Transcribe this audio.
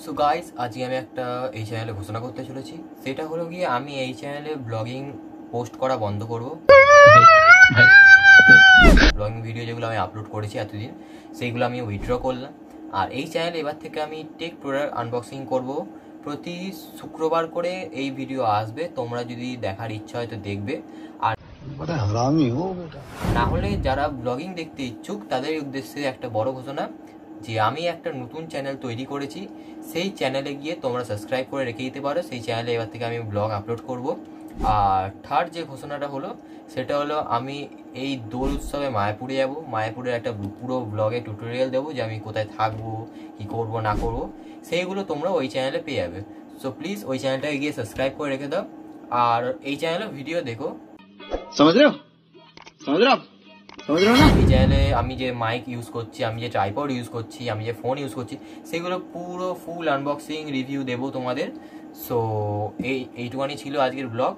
So guys, আজকে আমি একটা এই চ্যানেলে ঘোষণা করতে চলেছি। সেটা হলো গিয়ে আমি এই চ্যানেলে ব্লগিং পোস্ট করা বন্ধ করব। ব্লগিং ভিডিও যেগুলো আমি আপলোড করেছি এতদিন, সেইগুলো আমি উইথড্র করলাম। আর এই চ্যানেলে এবার থেকে আমি টেক প্রোডাক্ট আনবক্সিং করব। প্রতি শুক্রবার করে এই ভিডিও আসবে। তোমরা যদি দেখার ইচ্ছা হয় তো দেখবে, আর না হলে যারা ব্লগিং দেখতে ইচ্ছুক তাদের উদ্দেশ্যে একটা বড় ঘোষণা যে আমি একটা নতুন চ্যানেল তৈরি করেছি। সেই চ্যানেলে গিয়ে তোমরা সাবস্ক্রাইব করে রেখে দিতে পারো। সেই চ্যানেলে এবার থেকে আমি ব্লগ আপলোড করব। আর থার্ড যে ঘোষণাটা হলো সেটা হলো আমি এই দোল উৎসবে মায়াপুরে যাব। মায়াপুরের একটা পুরো ব্লগে টিউটোরিয়াল দেবো যে আমি কোথায় থাকবো, কি করব না করব, সেইগুলো তোমরা ওই চ্যানেলে পেয়ে যাবে। সো প্লিজ ওই চ্যানেলটাকে গিয়ে সাবস্ক্রাইব করে রেখে দাও আর এই চ্যানেলে ভিডিও দেখো। समझ रहे हो ना? এই চ্যানেলে আমি যে মাইক ইউজ করছি, আমি যে ট্রাইপড ইউজ করছি, আমি যে ফোন ইউজ করছি, সেগুলো পুরো ফুল আনবক্সিং রিভিউ দেবো তোমাদের। সো এইটুখানি ছিল আজকের ব্লগ।